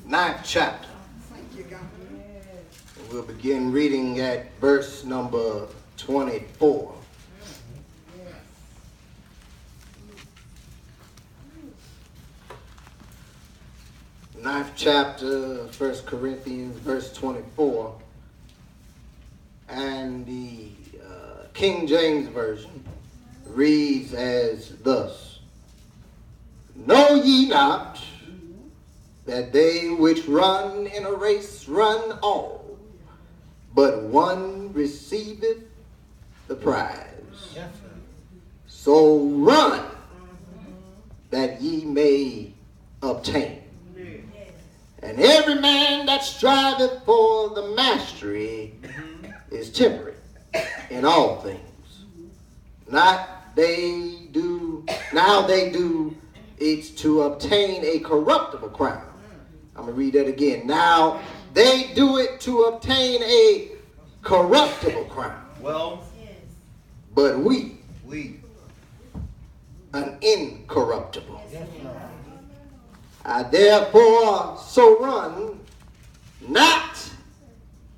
9th chapter. We'll begin reading at verse number 24. Ninth chapter, 1 Corinthians, verse 24. And the King James Version reads as thus. Know ye not that they which run in a race run all, but one receiveth the prize? Yes, so run that ye may obtain. And every man that striveth for the mastery is temperate in all things. Now they do it's to obtain a corruptible crown. I'm going to read that again. Now they do it to obtain a corruptible crown. Well, but we an incorruptible. I therefore so run, not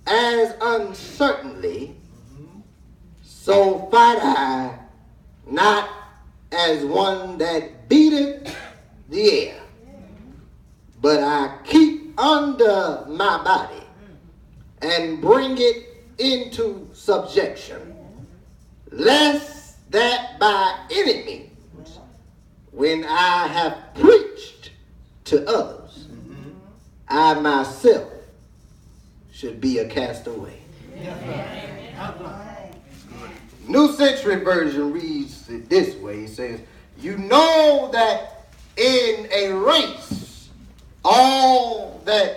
as uncertainly, so fight I, not as one that beateth the air, but I keep under my body and bring it into subjection, lest that by any means, when I have preached to others, I myself should be a castaway. New Century Version reads it this way. It says, you know that in a race, all the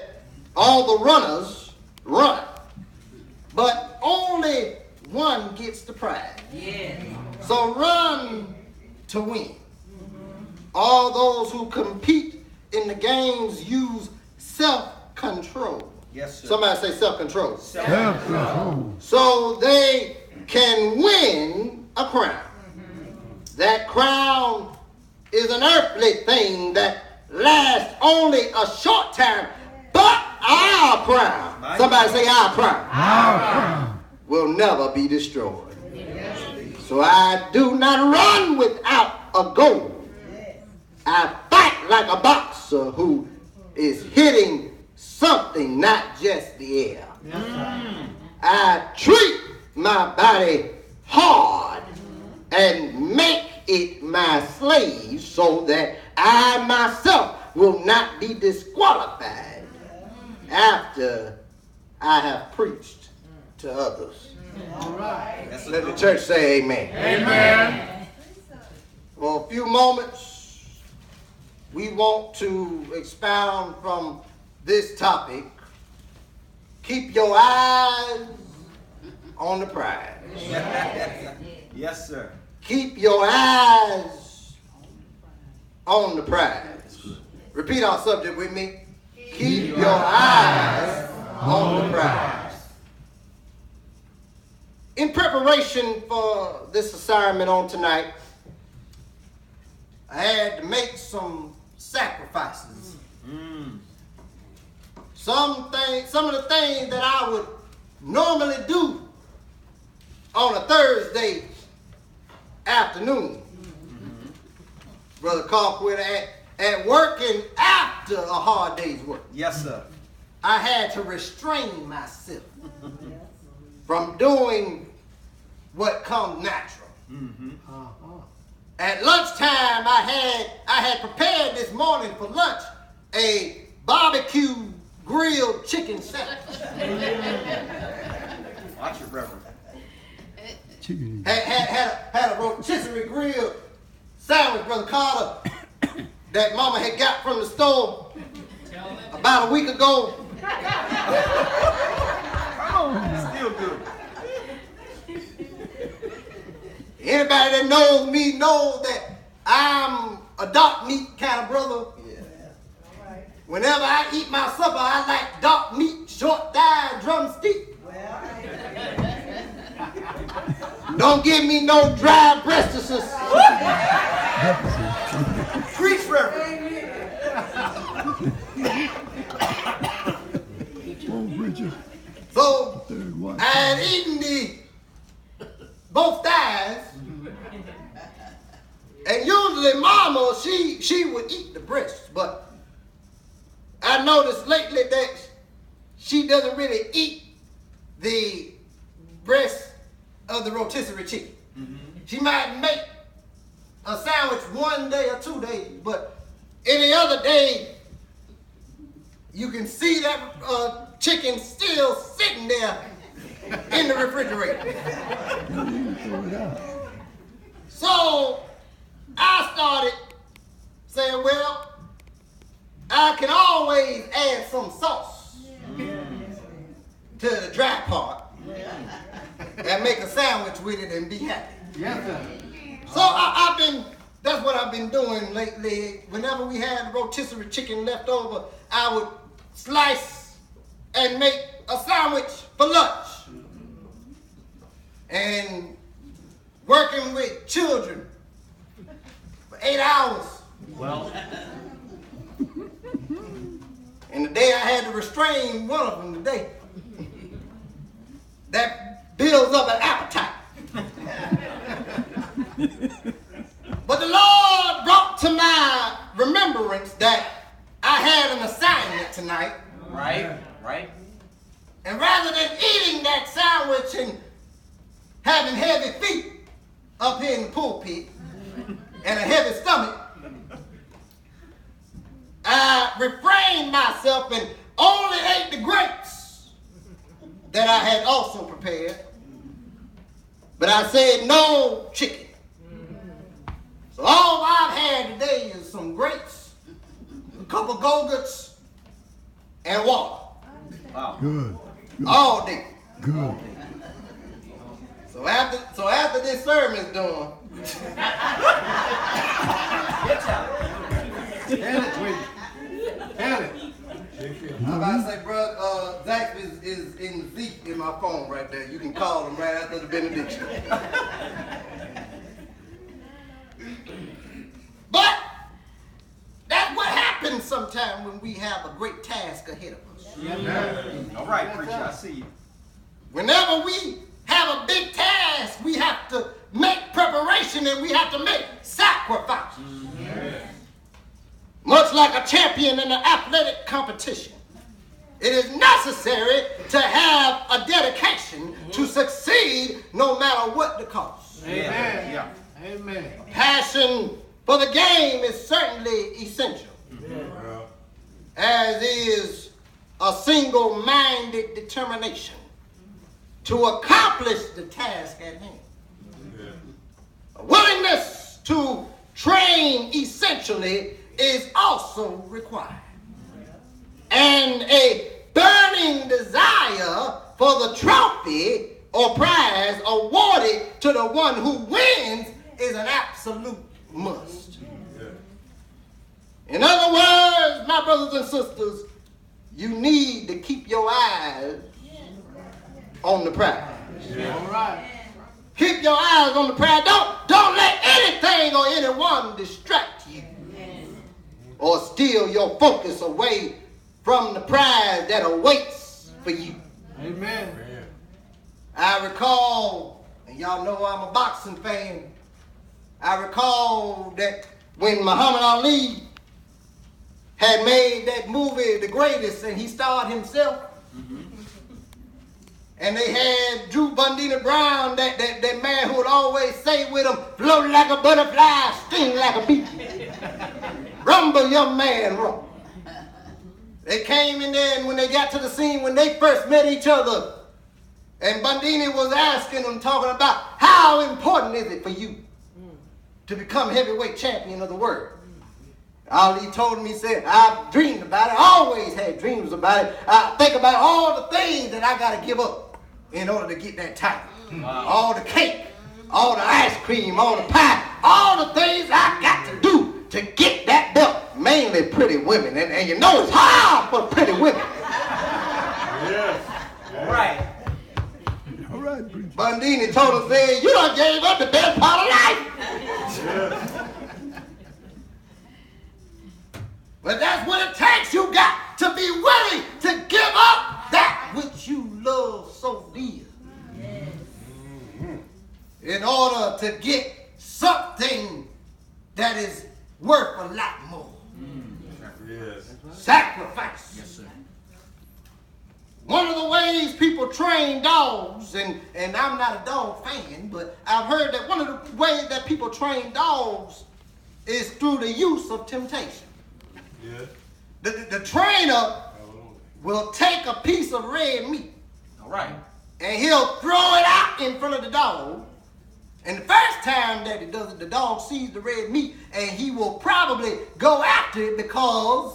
runners run, but only one gets the prize. Yeah. So run to win. All those who compete in the games use self-control. Yes, sir. Somebody say self-control. Self-control. So they can win a crown. That crown is an earthly thing that lasts only a short time, but our crown, somebody say our crown, will never be destroyed. So I do not run without a goal. I fight like a boxer who is hitting something, not just the air. I treat my body hard and make it my slave so that I myself will not be disqualified after I have preached to others. All right. Let the church say amen. Amen. For a few moments, we want to expound from this topic. Keep your eyes on the prize. Yes, sir. Keep your eyes on the prize. Repeat our subject with me. Keep your eyes on the prize. In preparation for this assignment on tonight, I had to make some sacrifices. Some of the things that I would normally do on a Thursday afternoon. Brother Carpenter, at working after a hard day's work. Yes, sir. I had to restrain myself from doing what comes natural. At lunchtime, I had prepared this morning for lunch a barbecue grilled chicken sandwich. Watch your reverend. Had a rotisserie grilled sandwich, Brother Carter, that Mama had got from the store about a week ago. Still good. Anybody that knows me knows that I'm a dark meat kind of brother. Yeah. Whenever I eat my supper, I like dark meat, short thigh, drumstick. Don't give me no dry breastises. Preach, Reverend. I noticed lately that she doesn't really eat the breast of the rotisserie chicken. She might make a sandwich one day or 2 days, but any other day, you can see that chicken still sitting there in the refrigerator. So I started saying, well, I can always add some sauce to the dry part and make a sandwich with it and be happy. Yes, sir. So that's what I've been doing lately. Whenever we had rotisserie chicken left over, I would slice and make a sandwich for lunch. And working with children for 8 hours. Well, And the day I had to restrain one of them today, that builds up an appetite. But the Lord brought to my remembrance that I had an assignment tonight. right. And rather than eating that sandwich and having heavy feet up here in the pulpit and a heavy stomach, I refrained myself and only ate the grapes that I had also prepared. But I said no chicken. So all I've had today is some grapes, a couple Go-Gurts, and water. Wow. Good. All day. Good. So after this sermon's done, Tell it, sweetie. Tell it. I'm about to say, bro, Zach is in the seat in my phone right there. You can call him right after the benediction. But that's what happens sometimes when we have a great task ahead of us. All right, preacher, I see you. Whenever we have a big task, we have to make preparation and we have to make sacrifices. Much like a champion in an athletic competition, it is necessary to have a dedication to succeed no matter what the cost. Amen. Yeah. Amen. Passion for the game is certainly essential, as is a single-minded determination to accomplish the task at hand. A willingness to train essentially is also required. And a burning desire for the trophy or prize awarded to the one who wins is an absolute must. In other words, my brothers and sisters, you need to keep your eyes on the prize. All right. Keep your eyes on the prize. Don't let anything or anyone distract you or steal your focus away from the prize that awaits for you. Amen. I recall, and y'all know I'm a boxing fan, I recall that when Muhammad Ali had made that movie The Greatest and he starred himself, and they had Drew Bundini Brown, that man who would always say with him, float like a butterfly, sting like a bee. Rumble, young man, rumble. They came in there, and when they got to the scene, when they first met each other, and Bundini was asking them, talking about how important is it for you to become heavyweight champion of the world. Ali told him, he said, I've dreamed about it, I always had dreams about it. I think about all the things that I got to give up in order to get that title. Wow. All the cake, all the ice cream, all the pie, all the things I got to do to get that belt. Mainly pretty women, and you know it's hard for pretty women. All right. All right, preacher. Bundini told us, said, you done gave up the best part of life. But that's what it takes. You got to be willing to give up that which you love so dear in order to get something that is worth a lot more. Yes. Sacrifice. people train dogs, and I'm not a dog fan, but I've heard that one of the ways that people train dogs is through the use of temptation. Yeah. The trainer will take a piece of red meat. All right. And he'll throw it out in front of the dog. And the first time that he does it, the dog sees the red meat, and he will probably go after it because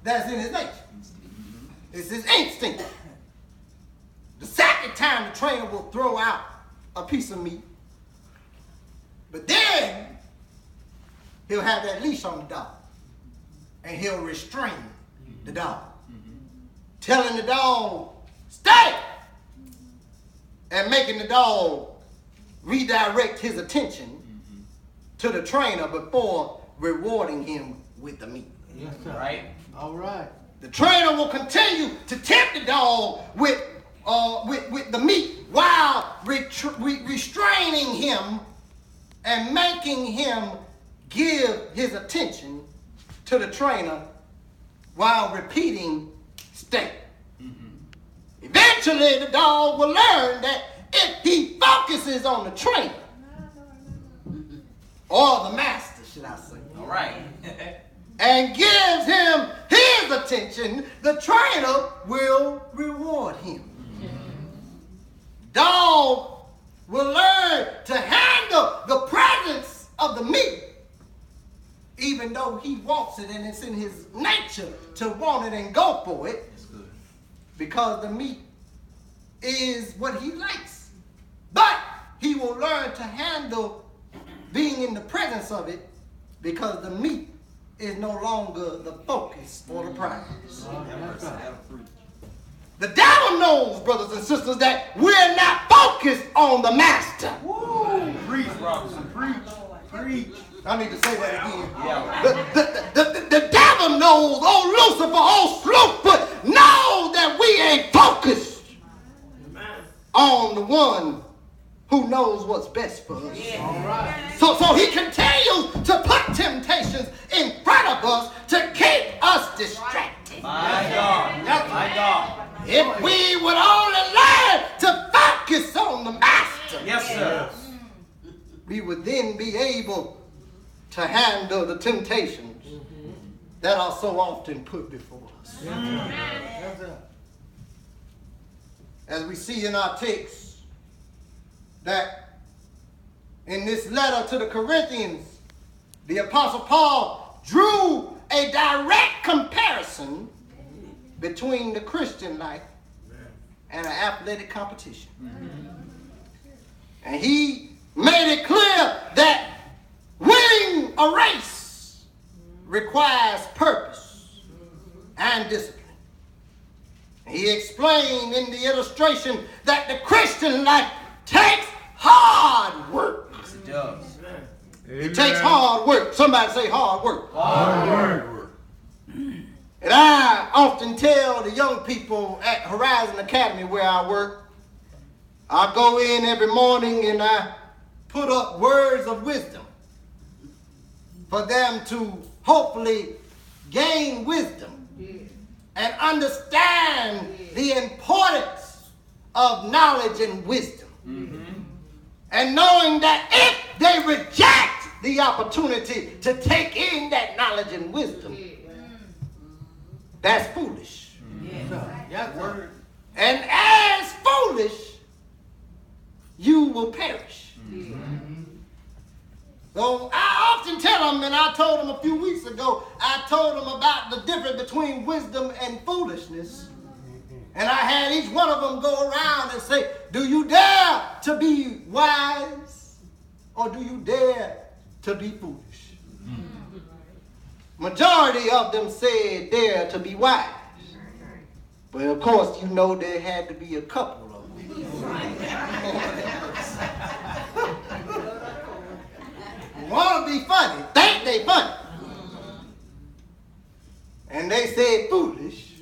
that's in his nature. It's his instinct. The second time, the trainer will throw out a piece of meat. But then, he'll have that leash on the dog. And he'll restrain the dog. Telling the dog, stay! And making the dog redirect his attention to the trainer before rewarding him with the meat. Yes, sir. Right. All right. The trainer will continue to tempt the dog with the meat while restraining him and making him give his attention to the trainer while repeating stay. Eventually, the dog will learn that if he focuses on the trainer, or the master, should I say, All right. and gives him his attention, the trainer will reward him. Dog will learn to handle the presence of the meat, even though he wants it and it's in his nature to want it and go for it. That's good. Because the meat is what he likes. But he will learn to handle being in the presence of it because the meat is no longer the focus or the prize. The devil knows, brothers and sisters, that we're not focused on the master. Woo! Preach, Robinson. Preach. Preach. I need to say that again. Yeah. The devil knows, oh Lucifer, oh Slewfoot, knows that we ain't focused on the one who knows what's best for us. All right. So he continues to put temptations in front of us to keep us distracted. My God. My God. If we would only learn to focus on the master, Yes, sir. we would then be able to handle the temptations that are so often put before us. Yes, sir. As we see in our text, that in this letter to the Corinthians, the Apostle Paul drew a direct comparison between the Christian life and an athletic competition. And he made it clear that winning a race requires purpose and discipline. He explained in the illustration that the Christian life takes hard work. Yes, it does. It takes hard work. Somebody say hard work. Hard work. And I often tell the young people at Horizon Academy where I work, I go in every morning and I put up words of wisdom for them to hopefully gain wisdom and understand the importance of knowledge and wisdom. And knowing that if they reject the opportunity to take in that knowledge and wisdom, that's foolish. Yes, sir. And as foolish, you will perish. So I often tell them, and I told them a few weeks ago, I told them about the difference between wisdom and foolishness. And I had each one of them go around and say, do you dare to be wise or do you dare to be foolish? Majority of them said dare to be wise. But of course, you know there had to be a couple of them. Want to be funny, think they funny. And they said foolish